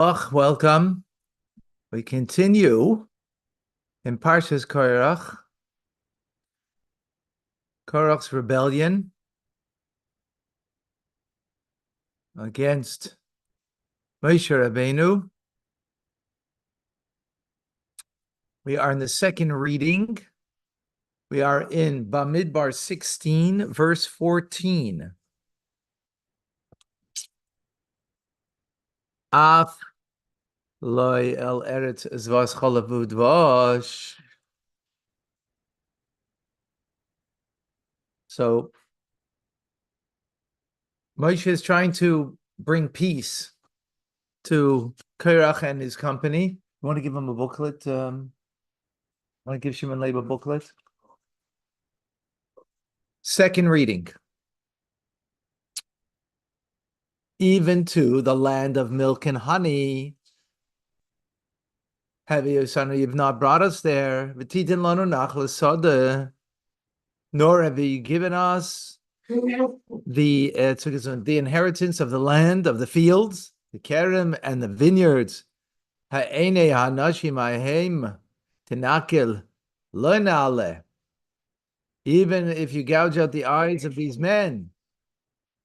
Welcome. We continue in Parshas Korach, Korach's rebellion against Moshe Rabbeinu. We are in the second reading. We are in Bamidbar 16, verse 14. Af loy el eretz zvas cholavu dvash. So Moshe is trying to bring peace to Korach and his company. You want to give him a booklet? Want to give Shimon Leib a booklet? Second reading. Even to the land of milk and honey. Have you, son, you've not brought us there. Nor have you given us the inheritance of the land, of the fields, the kerem and the vineyards. Even if you gouge out the eyes of these men,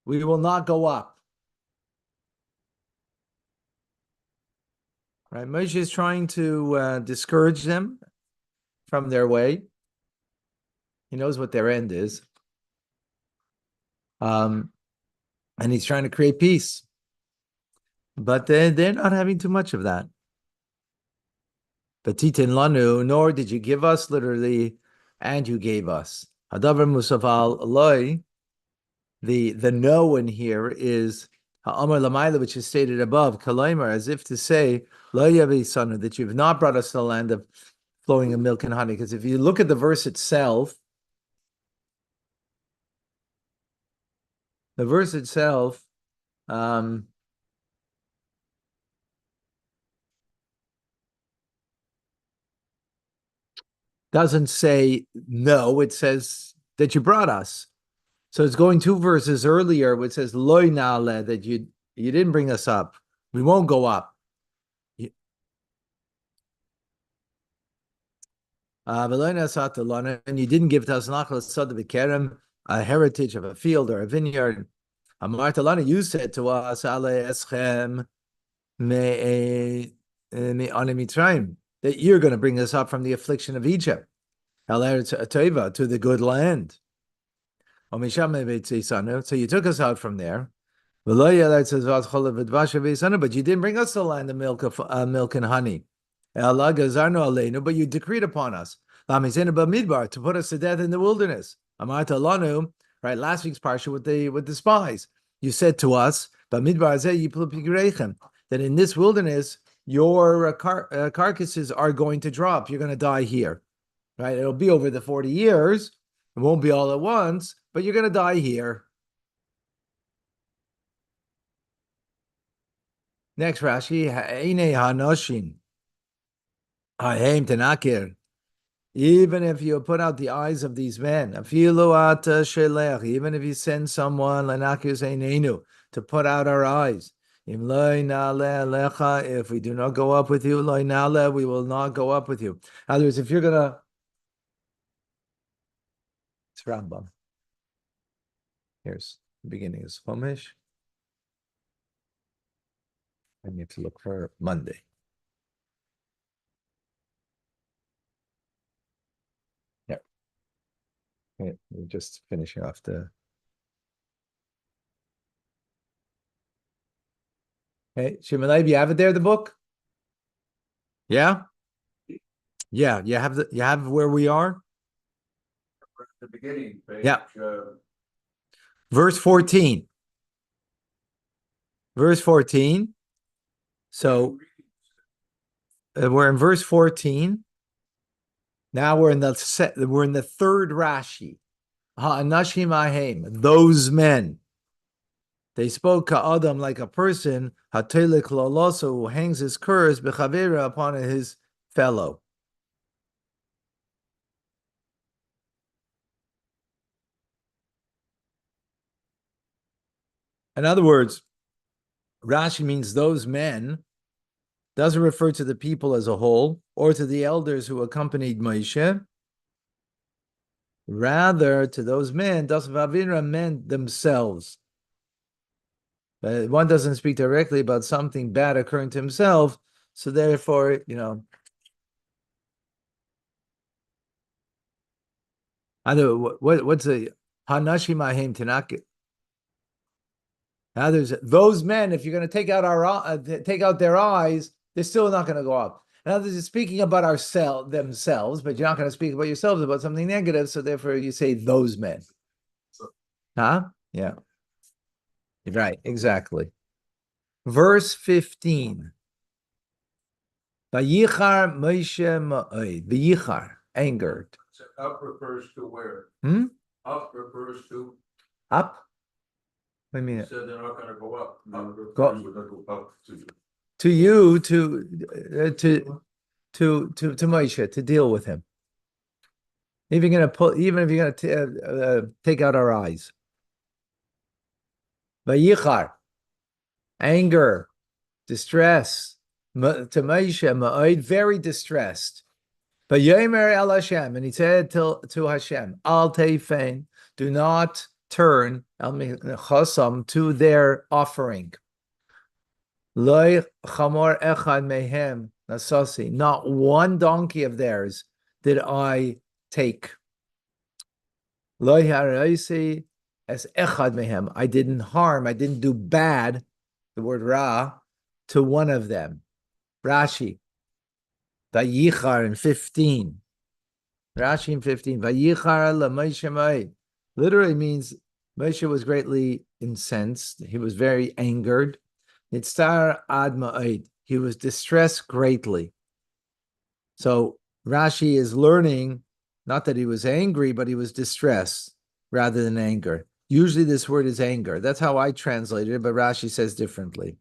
we will not go up. Right, Moshe is trying to discourage them from their way. He knows what their end is. And he's trying to create peace. But they're not having too much of that. Batitin lanu, nor did you give us, literally, and you gave us. Hadavar musaval aloi. The no in here is ha'amar lamaila, which is stated above, kalaimer, as if to say, lo yavi sanu, that you've not brought us to the land of flowing of milk and honey. Because if you look at the verse itself, doesn't say no, it says that you brought us. So it's going two verses earlier, which says loy na'aleh, that you didn't bring us up. We won't go up. And you didn't give to us a heritage of a field or a vineyard. You said to us, that you're going to bring us up from the affliction of Egypt, to the good land. So you took us out from there. But you didn't bring us the land of milk and honey. But you decreed upon us to put us to death in the wilderness. Right, last week's parsha with the spies. You said to us, that in this wilderness your carcasses are going to drop. You're going to die here. Right? It'll be over the 40 years. It won't be all at once, but you're going to die here. Next Rashi, even if you put out the eyes of these men, even if you send someone to put out our eyes, if we do not go up with you, we will not go up with you. In other words, if you're gonna, it's Rambam. Here's the beginning is Chumash. I need to look for Monday. Yeah. Okay, we're just finishing off the. Hey, Shimon, you have it there, the book? Yeah? Yeah, you have where we are? The beginning. Yeah. Verse 14. Verse 14. So we're in verse 14. Now we're in the third Rashi. Ha'anashim ahem, those men. They spoke ka'adam, like a person, ha'telik loloso, who hangs his curse b'chavera upon his fellow. In other words, Rashi means those men doesn't refer to the people as a whole or to the elders who accompanied Moshe. Rather, to those men, Das Vavira meant themselves. One doesn't speak directly about something bad occurring to himself, so therefore, what's a Hanashi Mahim Tanaka? Now there's those men. If you're going to take out their eyes, they're still not going to go up. Now this is speaking about themselves, but you're not going to speak about yourselves about something negative. So therefore, you say those men. Huh? Yeah. Right. Exactly. Verse 15. Vayichar Moshe Ma'od. Vayichar, angered. So up refers to where? Up refers to Up? What do you you mean? said they're not gonna go up. Up Go- refers to go up to. To you, to Moshe, to deal with him. Even if you're gonna take out our eyes. Vayichar, anger, distress. To Moshe, Ma'od, very distressed. But Yomer El Hashem, and he said to Hashem, Al Teifein, do not turn El Chosam to their offering. Loi Chamor Echad Mehem Nasasi, not one donkey of theirs did I take. Loi Haraisi as Echad Mehem, I didn't harm, I didn't do bad, the word Ra, to one of them. Rashi, Vayichar in 15. Rashi in 15. Vayichar la Moshe Ma'od. Literally means Moshe was greatly incensed. He was very angered. Nitzar ad Ma'od. He was distressed greatly. So Rashi is learning, not that he was angry, but he was distressed rather than anger. Usually this word is anger. That's how I translated it, but Rashi says differently.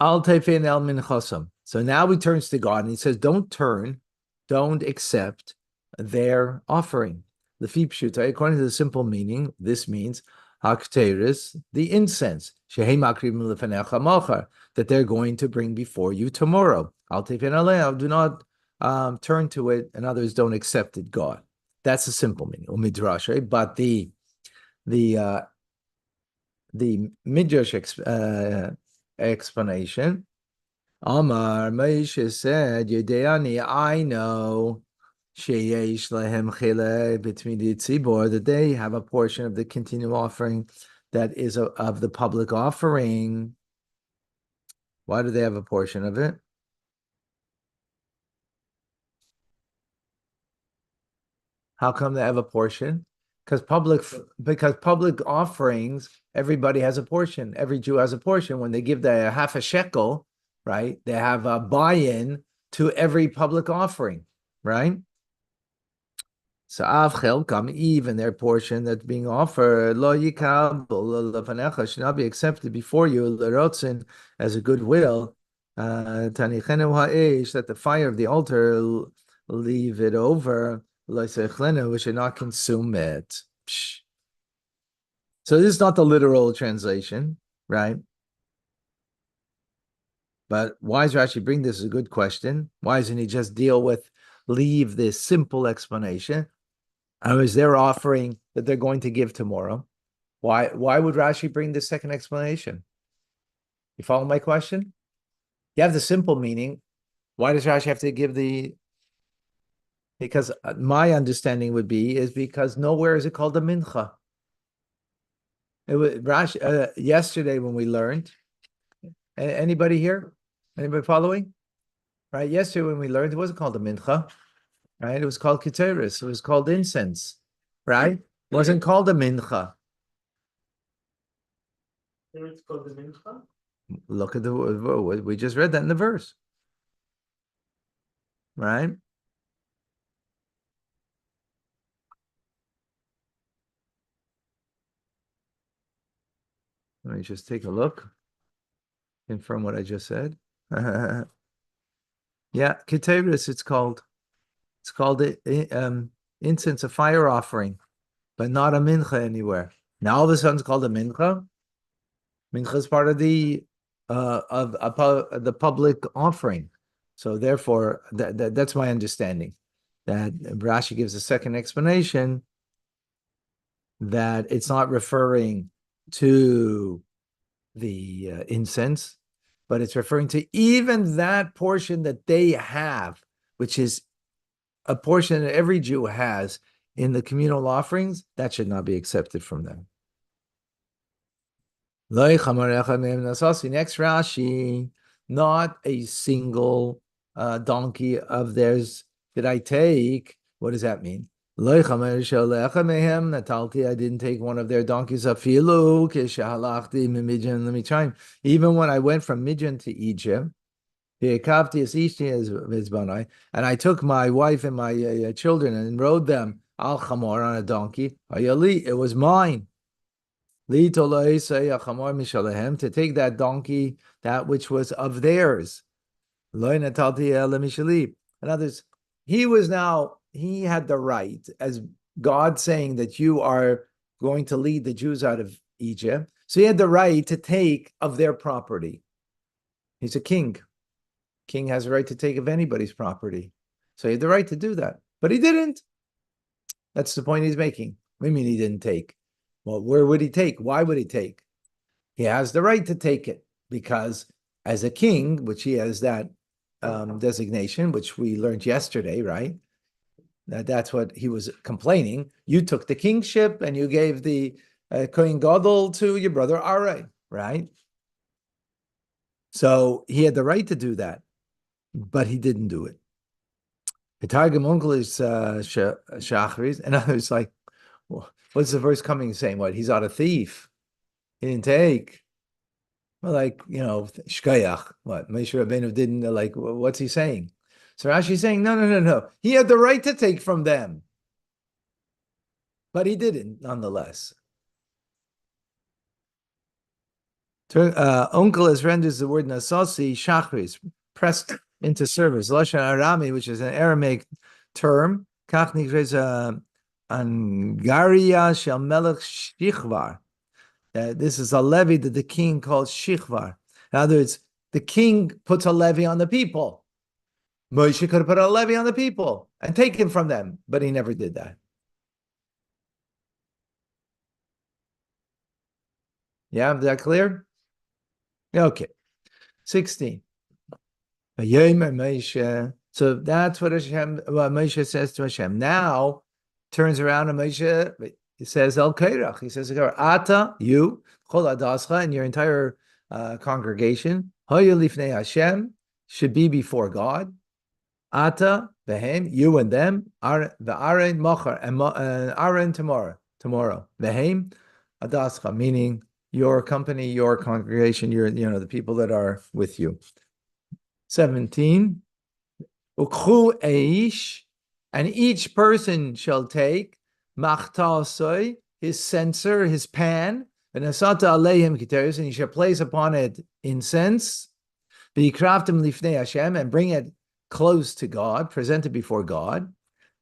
Al tefin el min chosam. So now he turns to God and he says, don't accept their offering. The pshuta, according to the simple meaning, this means hakteris, the incense, shehem akrim lefenecha mochar, that they're going to bring before you tomorrow. Al tefin aleim, do not turn to it, and others don't accept it, God. That's the simple meaning, umidrash, right? But the midrash explanation. Amar Moshe said, Yedeani, I know sheyesh lehem chile between the tzibor, that they have a portion of the continual offering that is of the public offering. Why do they have a portion of it? How come they have a portion? Because public offerings, everybody has a portion. Every Jew has a portion. When they give the half a shekel, right? They have a buy-in to every public offering, right? So av chelkam, even their portion that's being offered, lo yikabel lefanecha, should not be accepted before you, lerotzin, as a goodwill. Tanichenu ha'esh, that the fire of the altar leave it over. Lo yisechlenu, we should not consume it. Psh. So this is not the literal translation, right? But why does Rashi bring this? Is a good question. Why doesn't he just leave this simple explanation? Is their offering that they're going to give tomorrow? Why would Rashi bring this second explanation? You follow my question? You have the simple meaning. Why does Rashi have to give the? Because my understanding would be is because nowhere is it called a mincha. It was Rashi yesterday when we learned. Anybody here? Anybody following? Right? Yesterday when we learned, it wasn't called a mincha. Right? It was called keteris. It was called incense. Right? It wasn't called a mincha. It's called the mincha. Look at we just read that in the verse. Right? Let me just take a look. Confirm what I just said. Yeah, keteris it's called. It's called incense, a fire offering, but not a mincha anywhere. Now all of a sudden it's called a mincha. Mincha is part of the the public offering. So therefore, that's my understanding. That Rashi gives a second explanation that it's not referring to the incense, but it's referring to even that portion that they have, which is a portion that every Jew has in the communal offerings, that should not be accepted from them. Next Rashi, not a single donkey of theirs did I take. What does that mean? I didn't take one of their donkeys. Even when I went from Midian to Egypt, and I took my wife and my children and rode them al chamor on a donkey. It was mine. To take that donkey, that which was of theirs. In other words, he had the right, as God saying that you are going to lead the Jews out of Egypt. So he had the right to take of their property. He's a king. King has a right to take of anybody's property. So he had the right to do that. But he didn't. That's the point he's making. What do you mean he didn't take? Well, where would he take? Why would he take? He has the right to take it because as a king, which he has that designation, which we learned yesterday, right? That's what he was complaining. You took the kingship and you gave the Kohen Gadol to your brother Arai, right? So he had the right to do that, but he didn't do it. The Targum uncle is Shachris, and others like, well, what's the verse coming saying? What? He's not a thief. He didn't take. Well, like, shkayach. What? Moshe Rabbeinu didn't, like, what's he saying? So Rashi's saying, no. He had the right to take from them. But he didn't, nonetheless. Uncle is renders the word nasasi, shachris, pressed into service. Lashon Arami, which is an Aramaic term, kach nikres angaria shel melech shichvar. This is a levy that the king calls shichvar. In other words, the king puts a levy on the people. Moshe could have put a levy on the people and taken from them, but he never did that. Yeah, is that clear? Okay. 16. So that's what Moshe says to Hashem. Now turns around and Moshe he says El Korach. He says Ata, you, Chol Adascha, and your entire congregation, Hoya Lifnei Hashem, should be before God. Ata, Behem, you and them, the Aaron Machar, and Aaron tomorrow. Behem, Adascha, meaning your company, your congregation, the people that are with you. 17. Ukhu eish, and each person shall take machtasoi, his censer, his pan, and asata aleihim kiteris, and he shall place upon it incense, v'yikraftim lifnei Hashem, and bring it close to God, present it before God.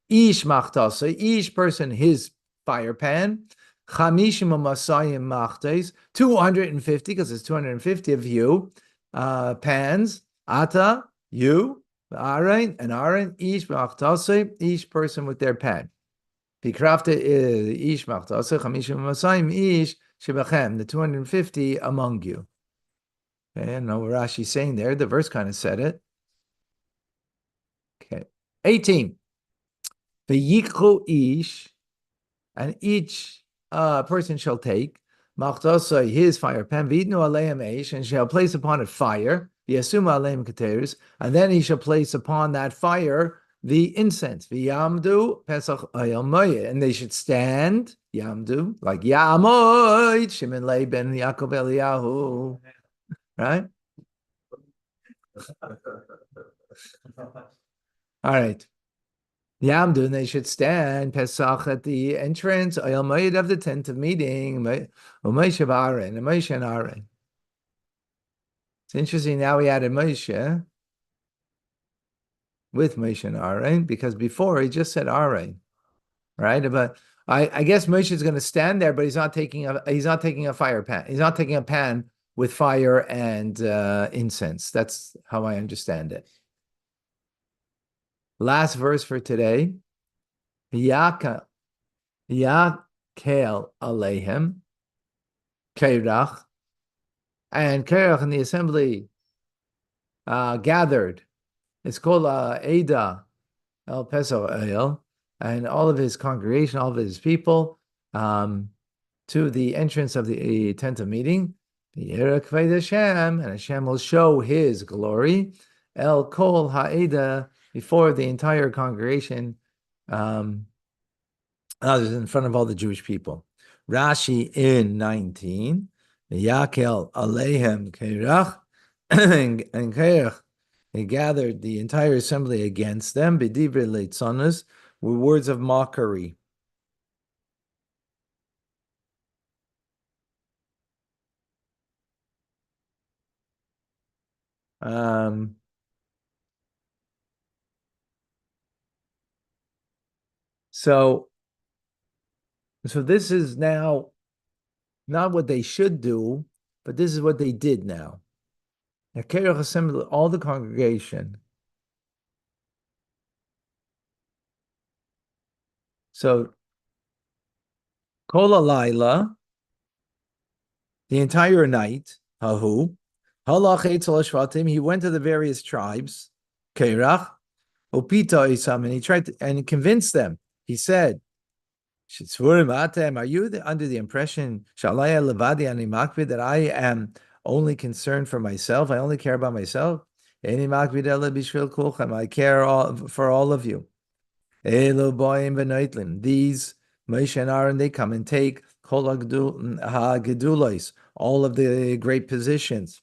Ish machtasoi, each person his fire pan, chamishim masayim machtes, 250, because it's 250 of you, pans, ata, you, Aaron, each machtasei, each person with their pan. Vikrafta ish machtasei, chamishim masayim ish shebachem, the 250 among you. Okay, I know what Rashi's saying there. The verse kind of said it. Okay. 18. V'yikchu ish, and each person shall take machtasei, his fire pan, v'yitnu aleim eish, and shall place upon it fire. And then he shall place upon that fire the incense. V'yamdu pesach ayel moed, and they should stand. Yamdu, like Yamoid Shimon Lei ben Yaakov Eliyahu, right? All right. Yamdu, and they should stand Pesach at the entrance ayel moed of the tent of meeting. Moshe Aaron, and Moshe and Aaron. It's interesting. Now we added Moshe. with Moshe and Aaron, because before he just said Aaron, right? But I guess Moshe is going to stand there, but he's not taking a fire pan. He's not taking a pan with fire and incense. That's how I understand it. Last verse for today. Yakel Aleihim Korach, and Korach in the assembly gathered. It's called Ada El Peso El, and all of his congregation, all of his people, to the entrance of the tent of meeting. And Hashem will show his glory. El Kol Ha'eda, before the entire congregation, in front of all the Jewish people. Rashi in 19, Yakel Alehem Korach, and Korach, he gathered the entire assembly against them, B'divrei Leitzanus, with words of mockery. So this is now not what they should do, but this is what they did now. Korach assembled all the congregation. So Kol Alayla, the entire night, Hahu, Halach Eitzel Shvatim, he went to the various tribes, Korach, Opita Isam, and he tried to, and he convinced them. He said, are you under the impression that I am only concerned for myself? I only care about myself. I care for all of you. These Moshe and Aaron, they come and take all of the great positions.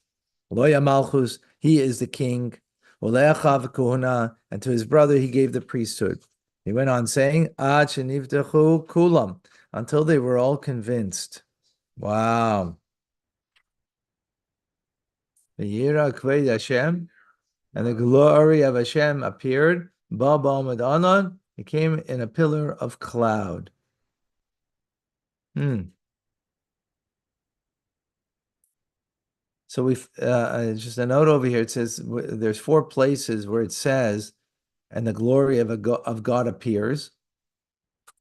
Loya Malchus, he is the king. And to his brother, he gave the priesthood. He went on saying, kulam, until they were all convinced. Wow. The Yira Kved Hashem, and the glory of Hashem appeared. Baba Madanan, it came in a pillar of cloud. So we've just a note over here. It says there's 4 places where it says, and the glory of God appears,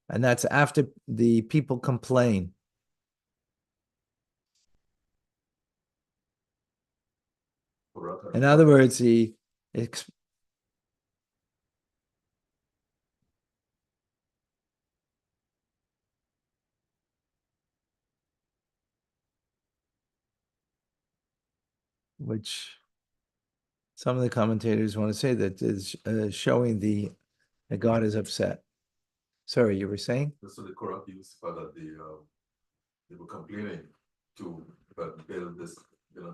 and that's after the people complain. In other words, which some of the commentators want to say that is showing that God is upset. Sorry, you were saying? So the Korach used that they were complaining to build this,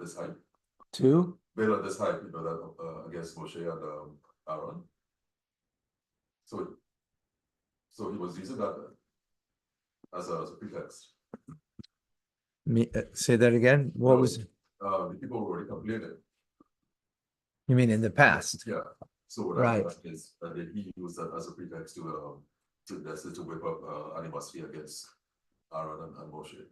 this hype. To build this hype, that against Moshe and Aaron. So he was using that as a pretext. Say that again. What was the people were already complaining? You mean in the past? Yeah. So right. He used that as a pretext to whip up animosity against Aaron and Moshe.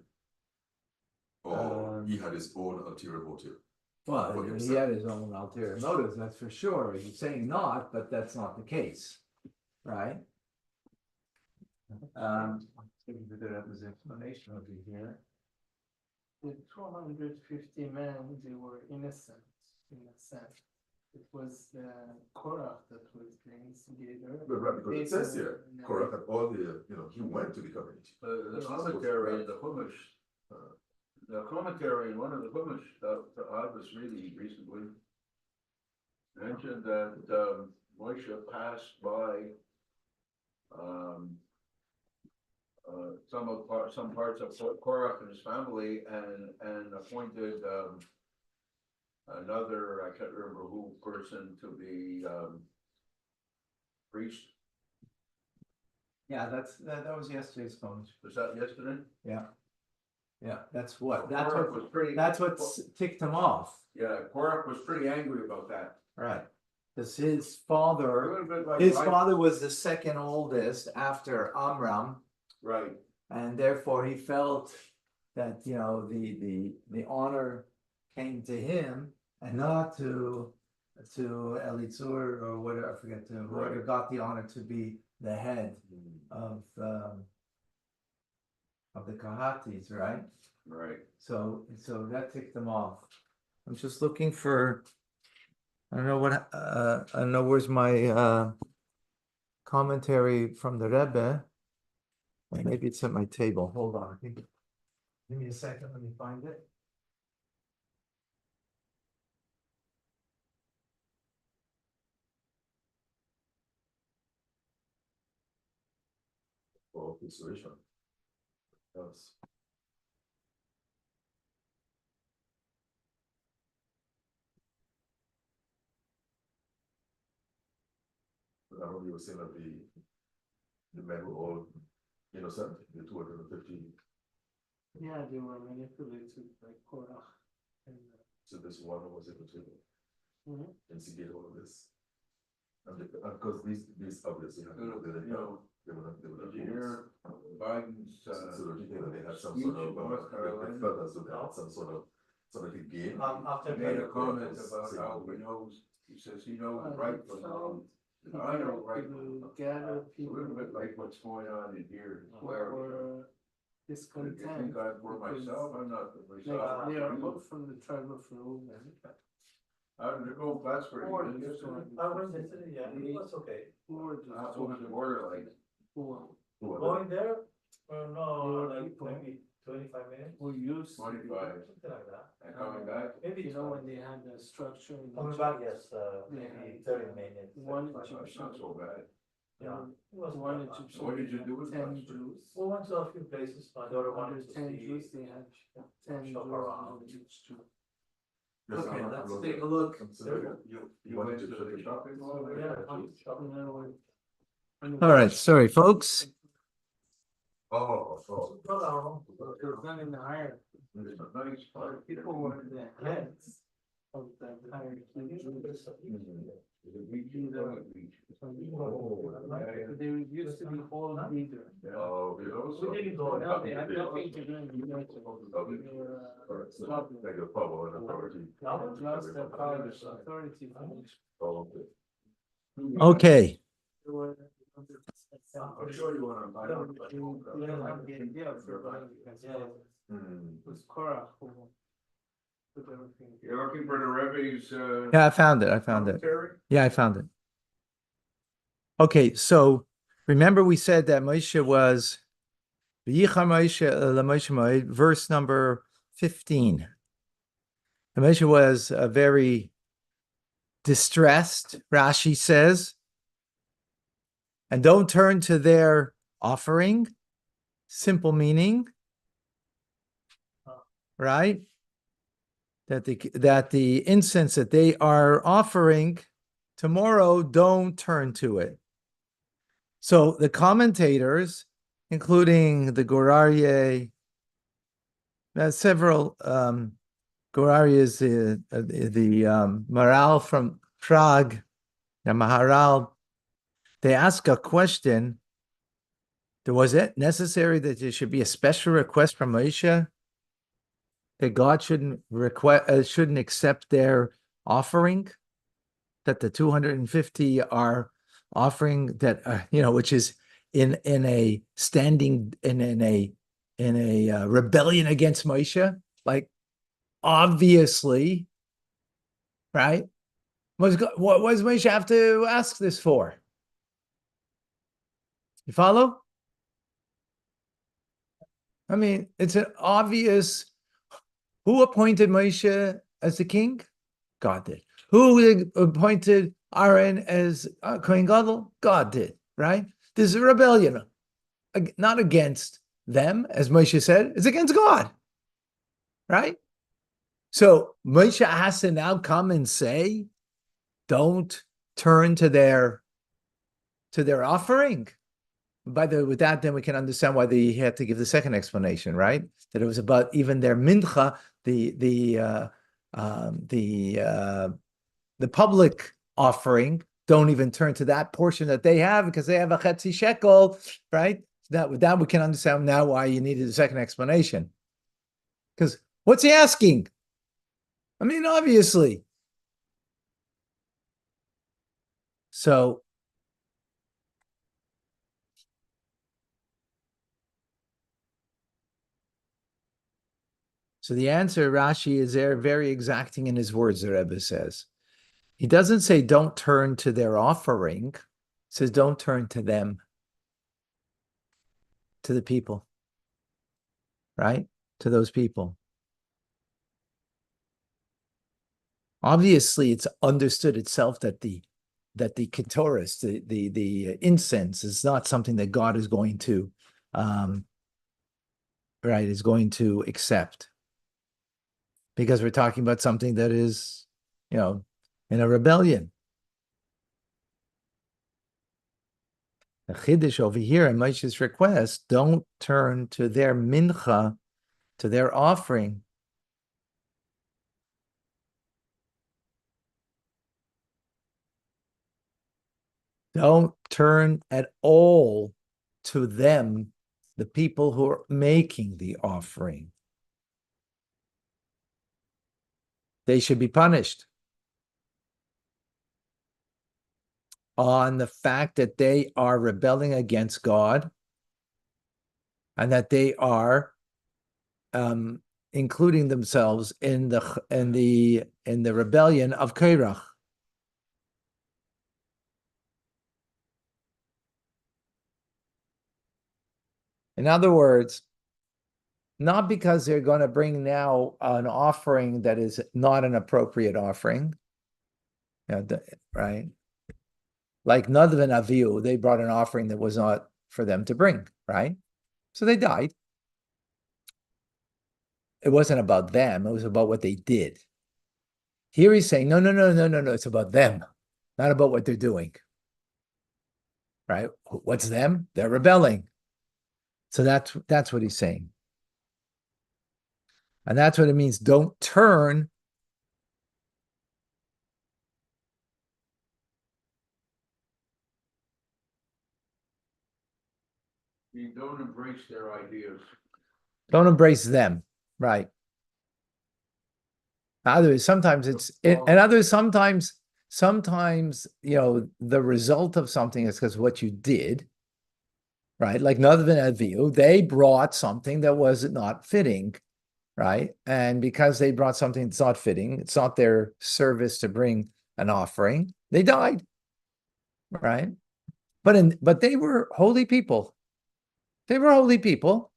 Or he had his own ulterior motive. Well, he had his own ulterior motives, that's for sure. He's saying not, but that's not the case, right? There's explanation over here. The 250 men, they were innocent in a sense. It was Korach that was the instigator. Right, because it says here, Korach had all the, he went to the community. The commentary in the Chumash, in one of the Chumash that I was reading recently mentioned that Moshe passed by some parts of Korach and his family and appointed another, I can't remember who person, to be priest. Yeah, that was yesterday's phone. Was that yesterday? Yeah. Yeah, that's what Was pretty. That's what ticked him off. Yeah, Korach was pretty angry about that. Right. Because his A father, little bit like his life- father was the second oldest after Amram, Right, and therefore he felt that, you know, the honor came to him and not to Elitzur or whatever, I forget, to whoever Right. got the honor to be the head of the Kahatis, right? right. So that ticked them off. I'm just looking for, I don't know what, I don't know where's my commentary from the Rebbe. Or maybe it's at my table. Hold on. Give me a second, let me find it. For persuasion. Yes. I remember you were saying that the men were all innocent, the 250. Yeah, they were manipulated by Korach. And, So this one was able to mhm. instigate all of this. And because these obviously have, You know, they were not, did you hear Biden's, so don't you think that they had some speech sort of, in North they Carolina? felt as though they had some sort of a gain? After He made a Yeah, comment that's about same how way. he knows, he says he knows Well, right he from tried wrong. to And I know right from to wrong. gather It's a little bit like what's going on in here. who Where were you discontent. think I'm for because, myself, I'm not for like, myself. they are both from the tribe of Reuben. I'm to go Plattsburgh. Or you just know, one. I went yesterday, yeah, that's okay. Who were just what was the border like? Who Who were Going there? No, They were like people. maybe 25 minutes, who used to be- 25. something like that. And coming back? Maybe You know, when they had the structure. in Coming Egypt, back, yes, maybe 30 minutes. One 35 Egyptian. It's not so bad. Yeah. It was One bad. Egyptian. What did you they do had in 10 Plattsburgh? Jews. We went to a few places, my daughter Under wanted to 10 see. Jews, they had 10 shop Jews around. in each Jew. Okay, let's take a look. You went to the shopping mall? All right, sorry, folks. Oh. It was done in the hierarchy. Nice part. People were the heads of the hierarchy. They used to be all leader. Oh, We didn't go, no, they had nothing to do with the military. They were, struggling. Like a power and authority. Lost their power and authority. Oh, okay. Okay, They were- I'm sure you wanna buy out. They didn't have the idea of surviving because it was Korach who put everything. You're looking for the Rebbe's, yeah, I found it, commentary? Yeah, I found it. Okay, so remember we said that Moshe was V'yichar Moshe LaMoshe Moed, verse number 15. And Moshe was very distressed, Rashi says, and don't turn to their offering, simple meaning, right? That the incense that they are offering tomorrow, don't turn to it. So the commentators, including the Gorarye, several Gorarye's, the Maharal from Prague, the Maharal, they ask a question. Was it necessary that there should be a special request from Moshe that God shouldn't accept their offering? That the 250 are offering that, which is in a standing in a rebellion against Moshe, like obviously, right? What does Moshe have to ask this for? You follow? I mean, it's an obvious. Who appointed Moshe as the king? God did. Who appointed Aaron as Kohen Gadol? God did, right? This is a rebellion, not against them, as Moshe said, it's against God, right? So Moshe has to now come and say, don't turn to their offering. By the way, with that, then we can understand why he had to give the second explanation, right? That it was about even their mincha, the public offering, don't even turn to that portion that they have because they have a chetzi shekel, right? That we can understand now why you needed a second explanation. Because what's he asking? I mean, obviously. So the answer, Rashi, is there very exacting in his words, the Rebbe says. He doesn't say don't turn to their offering. He says don't turn to them, to the people, right? To those people. Obviously, it's understood itself that the ketoris, the incense, is not something that God is going to, right, is going to accept, because we're talking about something that is, in a rebellion. The chiddush over here in Moshe's request: don't turn to their mincha, to their offering. Don't turn at all to them, the people who are making the offering. They should be punished on the fact that they are rebelling against God and that they are including themselves in the rebellion of Korach. In other words, not because they're going to bring now an offering that is not an appropriate offering, right? Like Nadav and Avihu, they brought an offering that was not for them to bring, right? So they died. It wasn't about them, it was about what they did. Here he's saying, no, it's about them, not about what they're doing. Right? What's them? They're rebelling. So that's what he's saying. And that's what it means. Don't turn. You don't embrace their ideas. Don't embrace them. Right. Others, sometimes sometimes, the result of something is because what you did, right? Like Nadav and Avihu, they brought something that was not fitting, right? And because they brought something that's not fitting, it's not their service to bring an offering, they died, right? But they were holy people. They were holy people.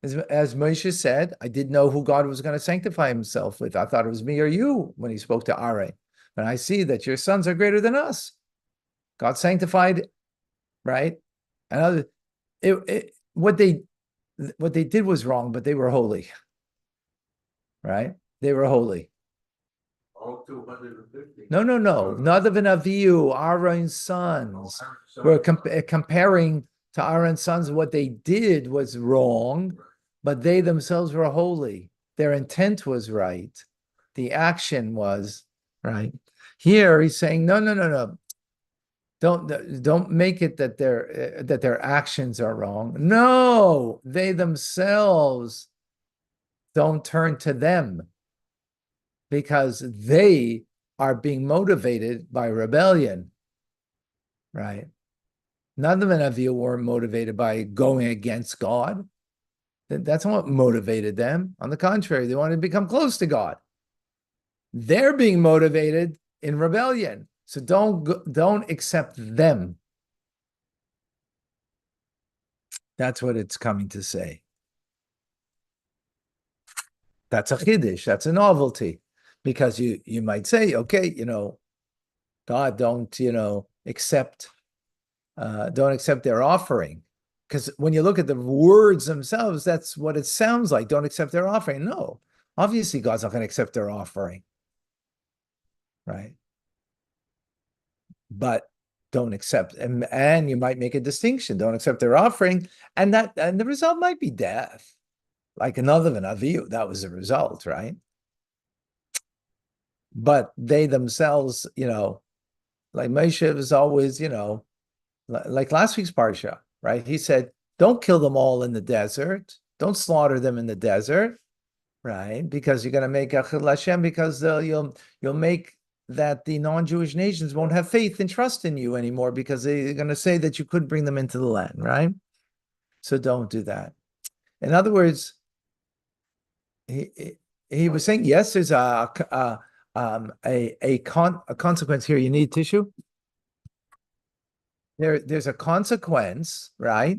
As Moshe said, I didn't know who God was going to sanctify himself with. I thought it was me or you when he spoke to Aaron. And I see that your sons are greater than us. God sanctified, right? And what they did was wrong, but they were holy, right? They were holy. All 250. No. Nadav and Avihu, Aaron's sons. We're comparing to Aaron's sons. What they did was wrong, but they themselves were holy. Their intent was right. The action was right. Here he's saying, no. Don't make it that their actions are wrong. No, they themselves don't turn to them because they are being motivated by rebellion, right? None of them of you were motivated by going against God. That's not what motivated them. On the contrary, they wanted to become close to God. They're being motivated in rebellion. So don't accept them. That's what it's coming to say. That's a chiddush. That's a novelty, because you might say, okay, God don't accept their offering, because when you look at the words themselves, that's what it sounds like. Don't accept their offering. No, obviously God's not going to accept their offering, right? But don't accept, and you might make a distinction. Don't accept their offering, and the result might be death, like another than Avihu. That was the result, right? but they themselves, like Moshe was always, like last week's parsha, right? He said, "Don't kill them all in the desert. Don't slaughter them in the desert, right? Because you're going to make a chil Hashem, because you'll make that the non-Jewish nations won't have faith and trust in you anymore, because they're going to say that you couldn't bring them into the land, right? So don't do that." In other words, he was saying, yes, there's a consequence here. You need tissue? There's a consequence, right,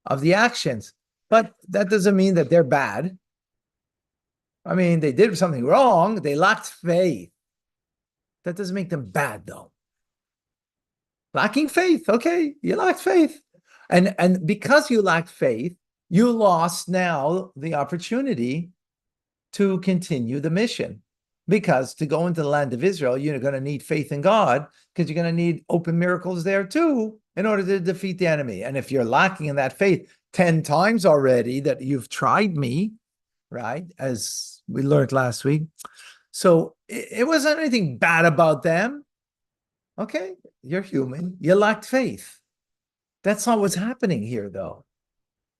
of the actions, but that doesn't mean that they're bad. I mean, they did something wrong. They lacked faith. That doesn't make them bad, though. Lacking faith, okay, you lacked faith. And because you lacked faith, you lost now the opportunity to continue the mission. Because to go into the land of Israel, you're going to need faith in God, because you're going to need open miracles there too in order to defeat the enemy. And if you're lacking in that faith 10 times already that you've tried me, right, as we learned last week, so it wasn't anything bad about them. Okay, you're human. You lacked faith. That's not what's happening here, though.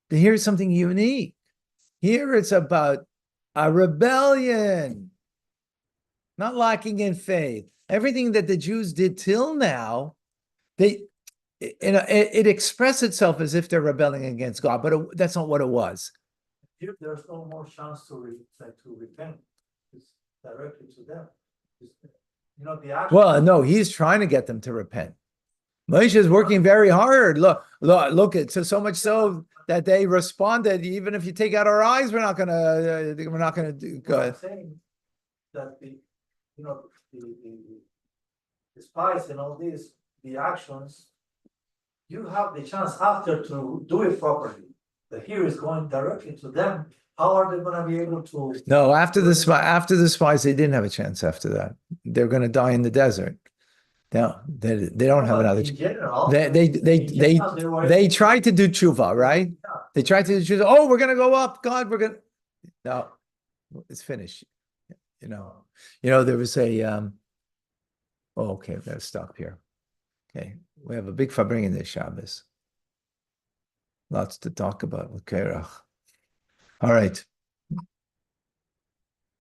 Here's something unique. Here it's about a rebellion, not lacking in faith. Everything that the Jews did till now, it expressed itself as if they're rebelling against God, but that's not what it was. If there's no more chance to repent, it's directly to them. The action. Well, no, he's trying to get them to repent. Moshe is working very hard. Look, it's so much so that they responded. Even if you take out our eyes, we're not gonna do good. Saying that the spies and all these, the actions, you have the chance after to do it properly. The here is going directly to them. How are they going to be able to? No, after the spies, they didn't have a chance. After that, they're going to die in the desert. No, they don't have another. In general, They tried to do tshuva, right? Yeah. They tried to do tshuva. Oh, we're going to go up, God. We're going to. No, it's finished. There was a. Okay, we got to stop here. Okay, we have a big fabring this Shabbos. Lots to talk about with Korach. All right.